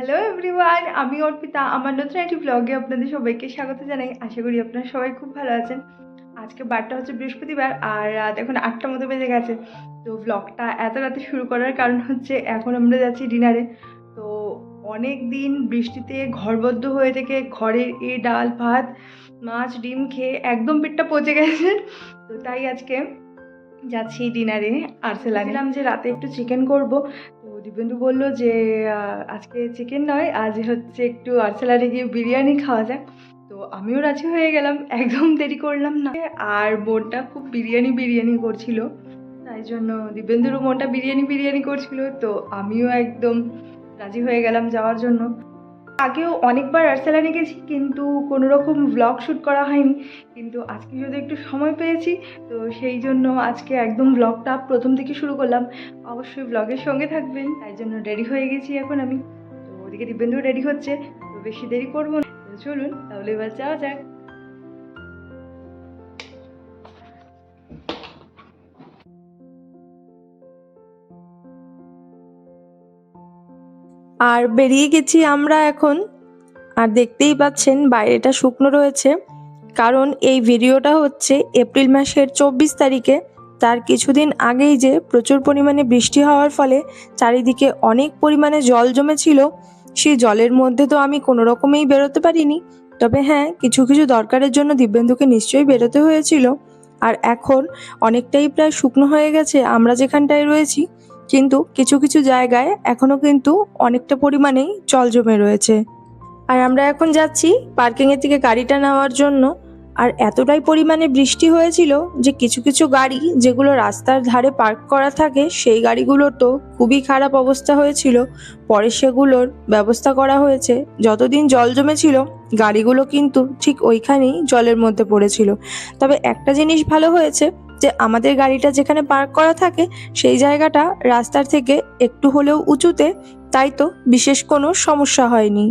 Hello everyone, আমি অর্পিতা। আমার নতুন একটি ব্লগে আপনাদের সবাইকে স্বাগত জানাই। আশা করি আপনারা সবাই খুব ভালো আছেন। আজকে বারটা হচ্ছে বৃহস্পতিবার আর রাত এখন 8টার মতো বেজে গেছে। তো ব্লগটা এত রাতে শুরু করার কারণ হচ্ছে এখন আমরা যাচ্ছি ডিনারে। তো অনেক দিন বৃষ্টিতে ঘরবদ্ধ হয়ে থেকে ঘরের এই ডাল ভাত মাছ ডিম খেয়ে একদম পেটটা পচে গেছে। তো তাই আজকে যাচ্ছি ডিনারে আর্সেলানে। যে রাতে একটু চিকেন করব, তো দিব্যেন্দু বললো যে আজকে চিকেন নয়, আজ হচ্ছে একটু আর্সেলানে গিয়ে বিরিয়ানি খাওয়া যাক। তো আমিও রাজি হয়ে গেলাম, একদম দেরি করলাম না। আর বোনটা খুব বিরিয়ানি বিরিয়ানি করছিল, তাই জন্য দিব্যেন্দুরও মনটা বিরিয়ানি বিরিয়ানি করছিল। তো আমিও একদম রাজি হয়ে গেলাম যাওয়ার জন্য। আগেও অনেকবার আর্সেলানে গেছি, কিন্তু কোনো রকম ব্লগ শ্যুট করা হয়নি। কিন্তু আজকে যদি একটু সময় পেয়েছি, তো সেই জন্য আজকে একদম ব্লগটা প্রথম থেকে শুরু করলাম। অবশ্যই ব্লগের সঙ্গে থাকবেন। তাই জন্য রেডি হয়ে গেছি এখন আমি। তো ওদিকে দিব্যেন্দু রেডি হচ্ছে, তো বেশি দেরি করবো না। তো চলুন তাহলে এবার যাওয়া যাক। আর বেরিয়ে গেছি আমরা এখন। আর দেখতেই পাচ্ছেন বাইরেটা শুকনো রয়েছে, কারণ এই ভিডিওটা হচ্ছে এপ্রিল মাসের 24 তারিখে। তার কিছুদিন আগেই যে প্রচুর পরিমাণে বৃষ্টি হওয়ার ফলে চারিদিকে অনেক পরিমাণে জল জমেছিল, সেই জলের মধ্যে তো আমি কোনো রকমেই বেরোতে পারিনি। তবে হ্যাঁ, কিছু কিছু দরকারের জন্য দিব্যেন্দুকে নিশ্চয়ই বেরোতে হয়েছিল। আর এখন অনেকটাই প্রায় শুকনো হয়ে গেছে আমরা যেখানটায় রয়েছি, কিন্তু কিছু কিছু জায়গায় এখনো কিন্তু অনেকটা পরিমাণেই জল জমে রয়েছে। আর আমরা এখন যাচ্ছি পার্কিংয়ের থেকে গাড়িটা নেওয়ার জন্য। আর এতটাই পরিমাণে বৃষ্টি হয়েছিল যে কিছু কিছু গাড়ি যেগুলো রাস্তার ধারে পার্ক করা থাকে, সেই গাড়িগুলোর তো খুবই খারাপ অবস্থা হয়েছিল। পরে সেগুলোর ব্যবস্থা করা হয়েছে। যতদিন জল জমেছিল গাড়িগুলো কিন্তু ঠিক ওইখানেই জলের মধ্যে পড়েছিল। তবে একটা জিনিস ভালো হয়েছে, যে আমাদের গাড়িটা যেখানে পার্ক করা থাকে সেই জায়গাটা রাস্তার থেকে একটু হলেও উঁচুতে, তাই তো বিশেষ কোনো সমস্যা হয়নি।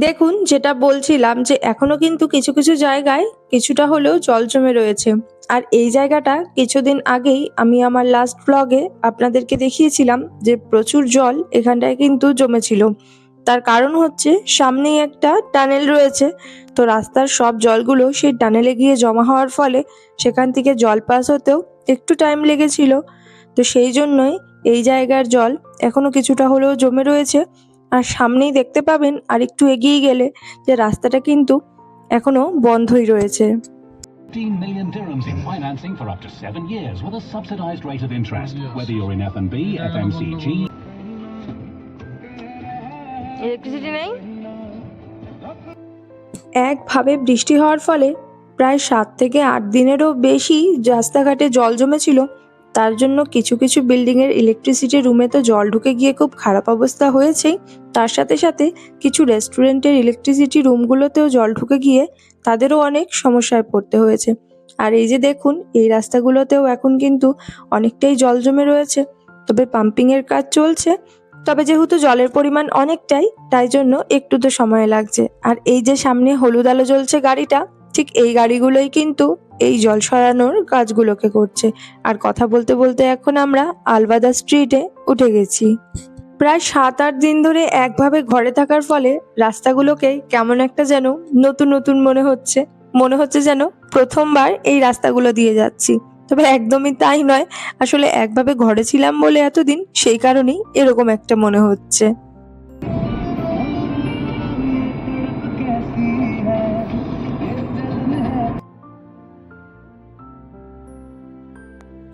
দেখুন, যেটা বলছিলাম যে এখনো কিন্তু কিছু কিছু জায়গায় কিছুটা হলেও জল জমে রয়েছে। আর এই জায়গাটা কিছুদিন আগেই আমি আমার লাস্ট ব্লগে আপনাদেরকে দেখিয়েছিলাম যে প্রচুর জল এখানটায় কিন্তু জমেছিল। তার কারণ হচ্ছে সামনেই একটা টানেল রয়েছে। তো রাস্তার সব জলগুলো সেই টানেলে গিয়ে জমা হওয়ার ফলে সেখান থেকে জল পাস হতেও একটু টাইম লেগেছিল। তো সেই জন্যই এই জায়গার জল এখনো কিছুটা হলেও জমে রয়েছে। আর সামনেই দেখতে পাবেন আর একটু এগিয়ে গেলে যে রাস্তাটা কিন্তু এখনো বন্ধই রয়েছে। 15 million dirhams in financing for up to 7 years with a subsidized rate of interest, whether you're in F&B, FMCG. Electricity নেই। একভাবে বৃষ্টি হওয়ার ফলে প্রায় 7 থেকে 8 দিনেরও বেশি রাস্তাঘাটে জল জমেছিল। তার জন্য কিছু কিছু বিল্ডিংয়ের ইলেকট্রিসিটি রুমে তো জল ঢুকে গিয়ে খুব খারাপ অবস্থা হয়েছেই। তার সাথে সাথে কিছু রেস্টুরেন্টের ইলেকট্রিসিটি রুমগুলোতেও জল ঢুকে গিয়ে তাদেরও অনেক সমস্যায় পড়তে হয়েছে। আর এই যে দেখুন, এই রাস্তাগুলোতেও এখন কিন্তু অনেকটাই জল জমে রয়েছে। তবে পাম্পিংয়ের কাজ চলছে। তবে যেহেতু জলের পরিমাণ অনেকটাই, তাই জন্য একটু তো সময় লাগছে। আর এই যে সামনে হলুদ আলো জ্বলছে গাড়িটা, ঠিক এই গাড়িগুলোই কিন্তু এই জল সরানোর কাজগুলোকে করছে। আর কথা বলতে বলতে এখন আমরা আলবাদা স্ট্রিটে উঠে গেছি। প্রায় 7-8 দিন ধরে একভাবে ঘরে থাকার ফলে রাস্তাগুলোকে কেমন একটা যেন নতুন নতুন মনে হচ্ছে যেন প্রথমবার এই রাস্তাগুলো দিয়ে যাচ্ছি। তবে একদমই তাই নয়, আসলে একভাবে ঘরে ছিলাম বলে এতদিন, সেই কারণেই এরকম একটা মনে হচ্ছে।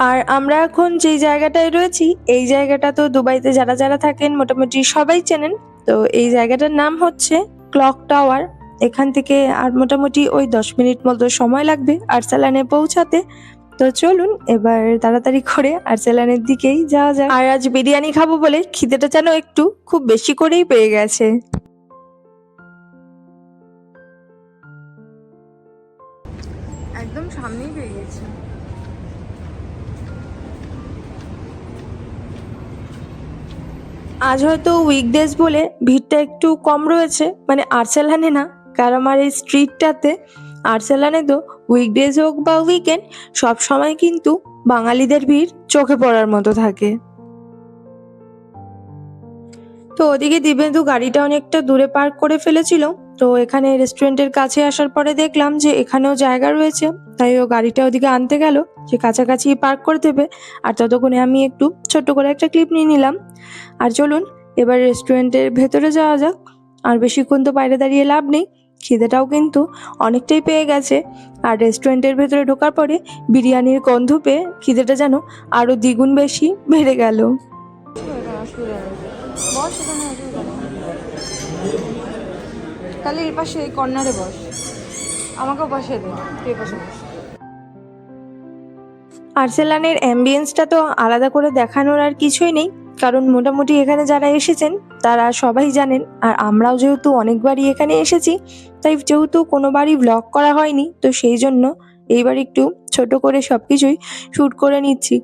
আর আমরা এখন যেই জায়গাটায় রয়েছি, এই জায়গাটা তো দুবাইতে যারা যারা থাকেন মোটামুটি সবাই চেনেন। তো এই জায়গাটার নাম হচ্ছে ক্লক টাওয়ার। এখান থেকে আর মোটামুটি ওই 10 মিনিট মতো সময় লাগবে আর্সেলানে পৌঁছাতে। তো চলুন এবার তাড়াতাড়ি করে আর্সেলানের দিকেই যাওয়া যাক। আর আজ বিরিয়ানি খাবো বলে খিদেটা যেন একটু খুব বেশি করেই পেয়ে গেছে। একদম সামনেই পেয়ে গেছি। আজ হয়তো উইকডেজ বলে ভিড়টা একটু কম রয়েছে, মানে আর্সেলানে না, কারণ আমার এই স্ট্রিটটাতে। আর্সেলানে তো উইকডেজ হোক বা উইকেন্ড, সব সময় কিন্তু বাঙালিদের ভিড় চোখে পড়ার মতো থাকে। তো ওদিকে দিব্যেন্দু গাড়িটা অনেকটা দূরে পার্ক করে ফেলেছিল। তো এখানে রেস্টুরেন্টের কাছে আসার পরে দেখলাম যে এখানেও জায়গা রয়েছে, তাই ও গাড়িটা ওদিকে আনতে গেল যে কাছাকাছি পার্ক করে দেবে। আর ততক্ষণে আমি একটু ছোট্ট করে একটা ক্লিপ নিয়ে নিলাম। আর চলুন এবার রেস্টুরেন্টের ভেতরে যাওয়া যাক। আর বেশিক্ষণ তো বাইরে দাঁড়িয়ে লাভ নেই, খিদেটাও কিন্তু অনেকটাই পেয়ে গেছে। আর রেস্টুরেন্টের ভেতরে ঢোকার পরে বিরিয়ানির গন্ধ পেয়ে খিদেটা যেন আরো দ্বিগুণ বেশি বেড়ে গেল। তাহলে এর পাশে কর্নারে বস, আমাকেও বসে দে, তুই পাশে বস। আর্সেলানের অ্যাম্বিয়েন্সটা তো আলাদা করে দেখানোর আর কিছুই নেই, কারণ মোটামুটি এখানে যারা এসেছেন তারা সবাই জানেন। আর আমরাও যেহেতু অনেকবারই এখানে এসেছি, তাই যেহেতু কোনোবারই ব্লগ করা হয়নি, তো সেই জন্য এইবার একটু ছোট করে সবকিছুই শ্যুট করে নিচ্ছি।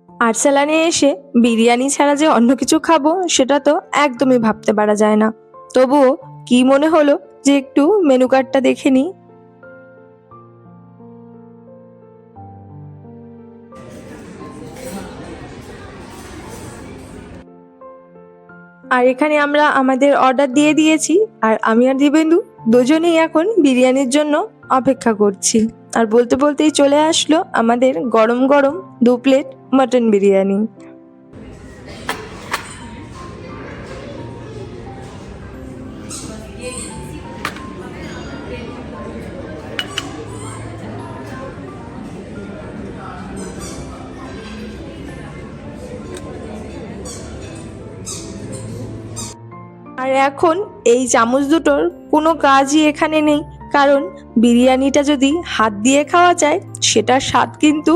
আর্সেলানে এসে বিরিয়ানি ছাড়া যে অন্য কিছু খাবো সেটা তো একদমই ভাবতে পারা যায় না। তবুও কি মনে হলো যে একটু মেনু কার্ডটা দেখে নিই। আর এখানে আমরা আমাদের অর্ডার দিয়ে দিয়েছি, আর আমি আর দিবেন্দু দুজনেই এখন বিরিয়ানির জন্য অপেক্ষা করছি। আর বলতে বলতেই চলে আসলো আমাদের গরম গরম 2 প্লেট মটন বিরিয়ানি। আর এখন এই চামচ দুটোর কোনো কাজই এখানে নেই, কারণ বিরিয়ানিটা যদি হাত দিয়ে খাওয়া যায় সেটার স্বাদ কিন্তু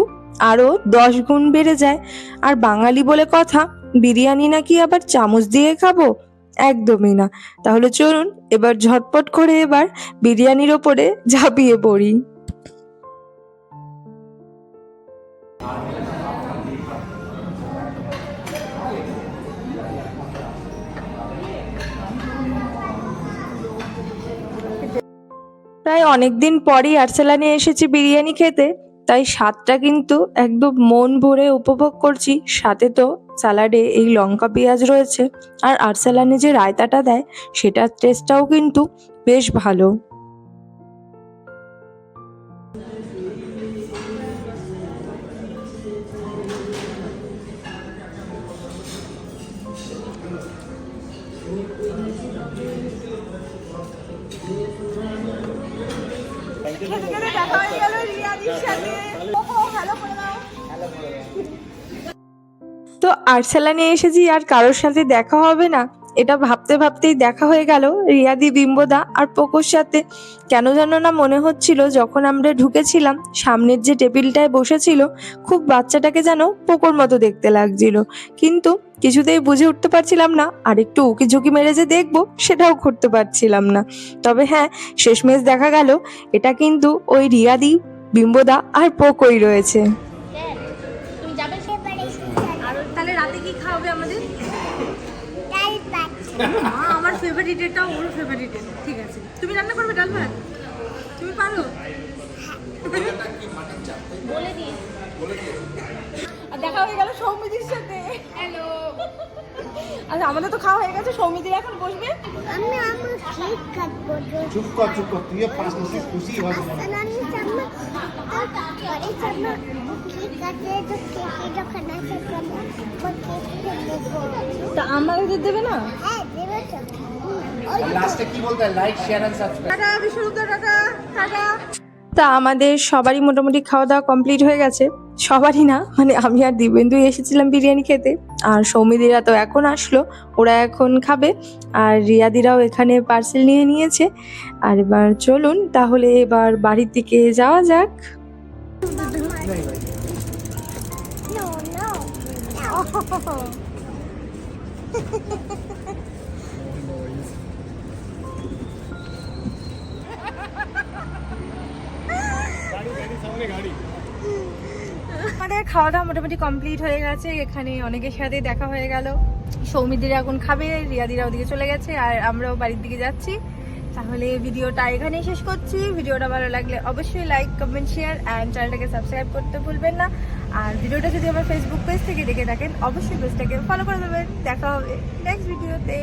আরো 10 গুণ বেড়ে যায়। আর বাঙালি বলে কথা, বিরিয়ানি নাকি আবার চামচ দিয়ে খাবো, একদমই না। তাহলে চলুন এবার ঝটপট করে এবার বিরিয়ানির ওপরে ঝাঁপিয়ে পড়ি। প্রায় অনেকদিন পরই আর্সেলানে এসেছি বিরিয়ানি খেতে, তাই স্বাদটা কিন্তু একদম মন ভরে উপভোগ করছি। সাথে তো স্যালাডে এই লঙ্কা পেঁয়াজ রয়েছে, আর আর্সেলানে যে রায়তাটা দেয় সেটার টেস্টটাও কিন্তু বেশ ভালো। তো আর্সেলানে এসেছি আর কারোর সাথে দেখা হবে না, এটা ভাবতে ভাবতেই দেখা হয়ে গেল রিয়াদি, বিম্বদা আর পোকোর সাথে। কেন জানো না মনে হচ্ছিল যখন আমরা ঢুকেছিলাম সামনের যে টেবিলটায় বসেছিল খুব বাচ্চাটাকে যেন পোকোর মতো দেখতে লাগছিল, কিন্তু কিছুতেই বুঝে উঠতে পারছিলাম না। আর একটু উকি ঝুঁকি মেরে যে দেখবো সেটাও করতে পারছিলাম না। তবে হ্যাঁ, শেষমেশ দেখা গেল এটা কিন্তু ওই রিয়াদি, বিম্বদা আর পোকোই রয়েছে। তাহলে রাতে কি খাওয়াবে আমাদের? আমার ফেভারিট, এটা ওর ফেভারিট। ঠিক আছে, তুমি রান্না করবে ডাল ভাত? তুমি পারো? বলে দিই। আর দেখা হয়ে গেল সৌমিদির সাথে। হ্যালো। আচ্ছা, আমাদের তো খাওয়া হয়ে গেছে, সৌমিদির এখন বসবে। আমি আমার কেক কাটবো। চুপ কর তুই পাঁচ মিনিট খুশি হবে আমি সামনে পরে সামনে কেক কাটে তো কেকে যখন আসে কেক দেবো। তা আমাদের দেবে না? হ্যাঁ দেবে তো। লাস্টে কি বলতে like share and subscribe. Tata বিশ্বরূপদা, টাটা টাটা। তা আমাদের সবারই মোটামুটি খাওয়া দাওয়া কমপ্লিট হয়ে গেছে। সবারই না, মানে আমি আর দিবেন্দু এসেছিলাম বিরিয়ানি খেতে, আর সৌমিদিরা তো এখন আসলো, ওরা এখন খাবে। আর রিয়াদিরাও এখানে পার্সেল নিয়ে নিয়েছে। আর এবার চলুন তাহলে এবার বাড়ির দিকে যাওয়া যাক। No, no. আমাদের খাওয়া দাওয়া মোটামুটি কমপ্লিট হয়ে গেছে। এখানে অনেকের সাথে দেখা হয়ে গেল। সৌমিদিরা এখন খাবে, রিয়াদিরা ওদিকে চলে গেছে, আর আমরাও বাড়ির দিকে যাচ্ছি। তাহলে ভিডিওটা এখানেই শেষ করছি। ভিডিওটা ভালো লাগলে অবশ্যই লাইক, কমেন্ট, শেয়ার অ্যান্ড চ্যানেলটাকে সাবস্ক্রাইব করতে ভুলবেন না। আর ভিডিওটা যদি আমার ফেসবুক পেজ থেকে দেখে থাকেন অবশ্যই পেজটাকে ফলো করে দেবেন। দেখা হবে নেক্সট ভিডিওতে।